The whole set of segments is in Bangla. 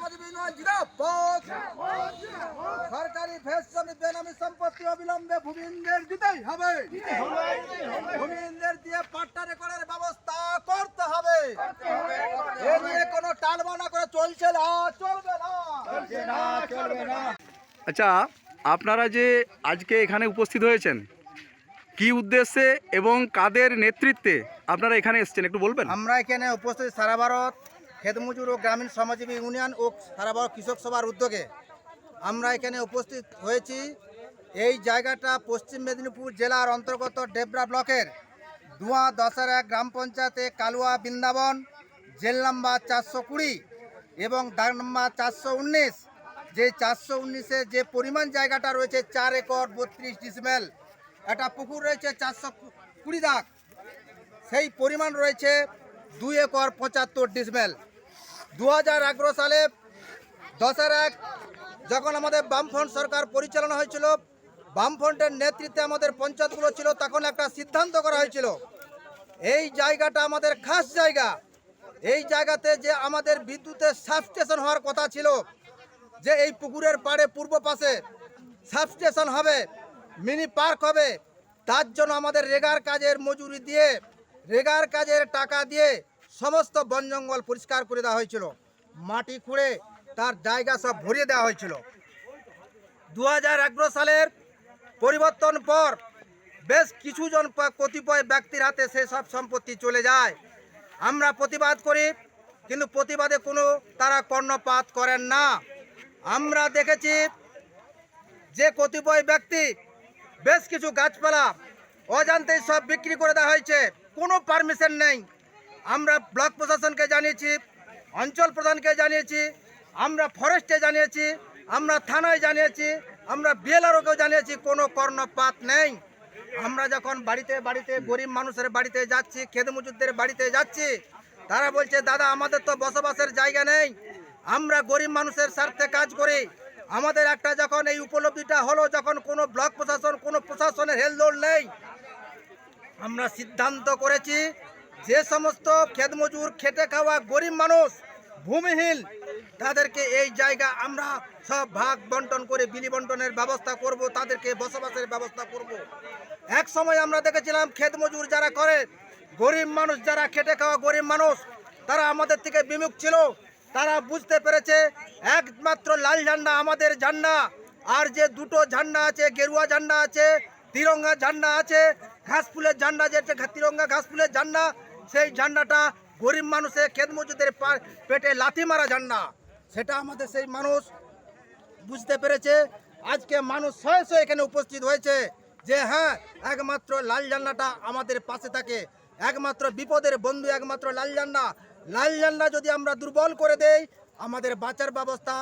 শ্রমজীবী ইউনিয়ন জিন্দাবাদ। সরকারি ভেজ জমি বেনামি সম্পত্তি অবিলম্বে ভূমিহীনদের দিতেই হবে। ভূমিহীনদের দিয়ে পাট্টা রেকর্ডের ব্যবস্থা করতে হবে। এ নিয়ে কোনো টালবানা করে চলছে না, চলবে না। আচ্ছা, আপনারা যে আজকে এখানে উপস্থিত হয়েছেন কি উদ্দেশ্যে এবং কাদের নেতৃত্বে আপনারা এখানে এসেছেন একটু বলবেন? আমরা এখানে উপস্থিত সারা ভারত খেতমজুর ও গ্রামীণ শ্রমজীবী ইউনিয়ন ও সারা ভারত কৃষক সভার উদ্যোগে আমরা এখানে উপস্থিত হয়েছি। এই জায়গাটা পশ্চিম মেদিনীপুর জেলার অন্তর্গত ডেবরা ব্লকের দুয়া 10-1 গ্রাম পঞ্চায়েতে কালুয়া বৃন্দাবন, জেল নাম্বার 420 এবং দাগ নাম্বার 419। যে 419-এ যে পরিমাণ জায়গাটা রয়েছে 4 একর 32 ডিসিমেল, একটা পুকুর রয়েছে 420 দাগ, সেই পরিমাণ রয়েছে 2 একর 75 ডিসমেল। 2011 সালে 10-1 যখন আমাদের বামফ্রন্ট সরকার পরিচালনা হয়েছিল, বামফ্রন্টের নেতৃত্বে আমাদের পঞ্চায়েতগুলো ছিল, তখন একটা সিদ্ধান্ত করা হয়েছিল এই জায়গাটা আমাদের খাস জায়গা। এই জায়গাতে যে আমাদের বিদ্যুতের সাবস্টেশন হওয়ার কথা ছিল, যে এই পুকুরের পাড়ে পূর্ব পাশে সাবস্টেশন হবে, মিনি পার্ক হবে, তার জন্য আমাদের রেগার কাজের মজুরি দিয়ে, রেগার কাজের টাকা দিয়ে সমস্ত বন জঙ্গল পরিষ্কার করে দেওয়া হয়েছিল, মাটি খুঁড়ে তার জায়গা সব ভরিয়ে দেওয়া হয়েছিল। 2011 সালের পরিবর্তন পর বেশ কিছুজন কতিপয় ব্যক্তির হাতে সেসব সম্পত্তি চলে যায়। আমরা প্রতিবাদ করি, কিন্তু প্রতিবাদে কোনো তারা কর্ণপাত করেন না। আমরা দেখেছি যে কতিপয় ব্যক্তি বেশ কিছু গাছপালা অজান্তেই সব বিক্রি করে দেওয়া হয়েছে, কোনো পারমিশন নেই। আমরা ব্লক প্রশাসনকে জানিয়েছি, অঞ্চল প্রধানকে জানিয়েছি, আমরা ফরেস্টে জানিয়েছি, আমরা থানায় জানিয়েছি, আমরা বিএলআরওকেও জানিয়েছি, কোনো কর্ণপাত নেই। আমরা যখন বাড়িতে বাড়িতে গরিব মানুষের বাড়িতে যাচ্ছি, খেতমজুরদের বাড়িতে যাচ্ছি, তারা বলছে দাদা আমাদের তো বসবাসের জায়গা নেই, আমরা গরিব মানুষের স্বার্থে কাজ করি। আমাদের একটা যখন এই উপলব্ধিটা হলো, যখন কোনো ব্লক প্রশাসন, কোনো প্রশাসনের হেলদোল নেই, আমরা সিদ্ধান্ত করেছি যে সমস্ত খেতমজুর, খেটে খাওয়া গরিব মানুষ, ভূমিহীন, তাদেরকে এই জায়গা আমরা সব ভাগ বন্টন করে বিলি বন্টনের ব্যবস্থা করব, তাদেরকে বসবাসের ব্যবস্থা করব। এক সময় আমরা দেখেছিলাম খেতমজুর যারা করে, গরিব মানুষ যারা খেটে খাওয়া গরিব মানুষ, তারা আমাদের থেকে বিমুখ ছিল। তারা বুঝতে পেরেছে একমাত্র লাল ঝান্ডা আমাদের ঝান্ডা, আর যে দুটো ঝান্ডা আছে, গেরুয়া ঝান্ডা আছে, তিরঙ্গা ঝান্ডা আছে, ঘাস ফুলের ঝান্ডা, যেটা তিরঙ্গা ঘাস ফুলের ঝান্ডা, সেই ঝান্ডাটা গরিব মানুষের খেতমজুরদের পেটে লাথি মারা ঝান্ডা। সেটা আমাদের সেই মানুষ বুঝতে পেরেছে। আজকে মানুষ শয়ে শয়ে এখানে উপস্থিত হয়েছে যে হ্যাঁ, একমাত্র লাল ঝান্ডাটা আমাদের পাশে থাকে, একমাত্র বিপদের বন্ধু একমাত্র লাল ঝান্ডা। লাল ঝান্ডা যদি আমরা দুর্বল করে দেই, আমাদের বাঁচার ব্যবস্থা,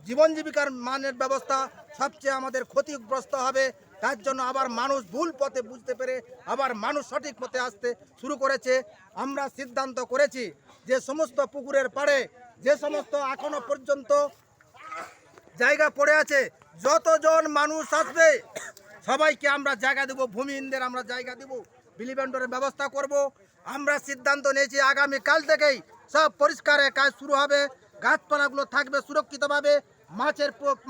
জীবন জীবিকার মানের ব্যবস্থা সবচেয়ে আমাদের ক্ষতিগ্রস্ত হবে। তার জন্য আবার মানুষ ভুল পথে বুঝতে পেরে আবার মানুষ সঠিক পথে আসতে শুরু করেছে। আমরা সিদ্ধান্ত করেছি যে সমস্ত পুকুরের পাড়ে যে সমস্ত এখনো পর্যন্ত জায়গা পড়ে আছে, যতজন মানুষ আসবে সবাইকে আমরা জায়গা দেব, ভূমিহীনদের আমরা জায়গা দেব, বিলি বন্টনের ব্যবস্থা করব। আমরা সিদ্ধান্ত নিয়েছি আগামীকাল থেকেই সব পরিষ্কারের কাজ শুরু হবে, গাছপালাগুলো থাকবে সুরক্ষিতভাবে,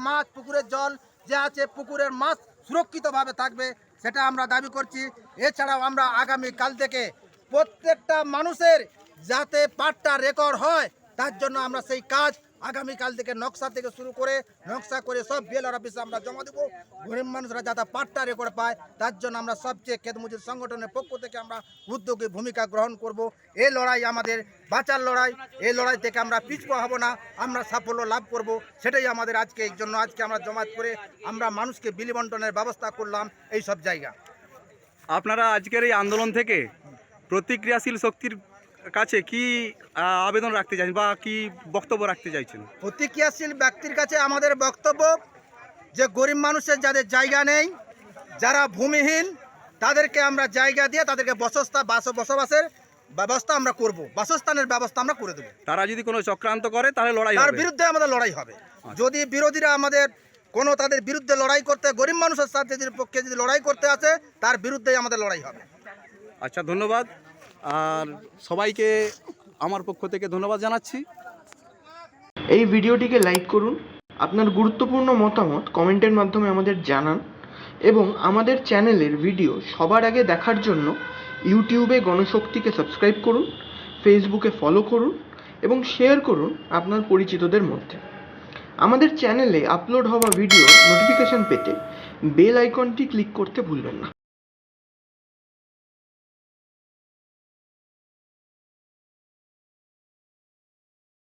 মাছ পুকুরের জল যে আছে, পুকুরের মাছ সুরক্ষিতভাবে থাকবে, সেটা আমরা দাবি করছি। এছাড়াও আমরা আগামীকাল থেকে প্রত্যেকটা মানুষের যাতে পাট্টা রেকর্ড হয়, তার জন্য আমরা সেই কাজ আগামীকাল থেকে নকশা থেকে শুরু করে নকশা করে সব বিএলআর অফিসে আমরা জমা দেবো। গরিব মানুষরা যাতে পাট্টা রেকর্ড পায়, তার জন্য আমরা সবচেয়ে খেতমজুর সংগঠনের পক্ষ থেকে আমরা উদ্যোগী ভূমিকা গ্রহণ করব। এই লড়াই আমাদের বাঁচার লড়াই, এই লড়াই থেকে আমরা পিছপা হব না, আমরা সাফল্য লাভ করব। সেটাই আমাদের আজকে, এই জন্য আজকে আমরা জমায়েত করে আমরা মানুষকে বিলি বন্টনের ব্যবস্থা করলাম এই সব জায়গা। আপনারা আজকের এই আন্দোলন থেকে প্রতিক্রিয়াশীল শক্তির কাছে কি আবেদন রাখতে চাইছেন বা কি বক্তব্য রাখতে চাইছেন? প্রতিক্রিয়াশীল ব্যক্তির কাছে আমাদের বক্তব্য যে গরিব মানুষের যাদের জায়গা নেই, যারা ভূমিহীন, তাদেরকে আমরা জায়গা দিয়ে তাদেরকে বসবাসের ব্যবস্থা আমরা করব, বাসস্থানের ব্যবস্থা আমরা করে দেবো। তারা যদি কোনো চক্রান্ত করে তাহলে লড়াই তার হবে, বিরুদ্ধে আমাদের লড়াই হবে। যদি বিরোধীরা আমাদের কোনো তাদের বিরুদ্ধে লড়াই করতে, গরিব মানুষের সাথে পক্ষে যদি লড়াই করতে আসে, তার বিরুদ্ধেই আমাদের লড়াই হবে। আচ্ছা, ধন্যবাদ। আর সবাইকে আমার পক্ষ থেকে ধন্যবাদ জানাচ্ছি। এই ভিডিওটিকে লাইক করুন, আপনার গুরুত্বপূর্ণ মতামত কমেন্টের মাধ্যমে আমাদের জানান এবং আমাদের চ্যানেলের ভিডিও সবার আগে দেখার জন্য ইউটিউবে গণশক্তিকে সাবস্ক্রাইব করুন, ফেসবুকে ফলো করুন এবং শেয়ার করুন আপনার পরিচিতদের মধ্যে। আমাদের চ্যানেলে আপলোড হওয়া ভিডিও নোটিফিকেশন পেতে বেল আইকনটি ক্লিক করতে ভুলবেন না।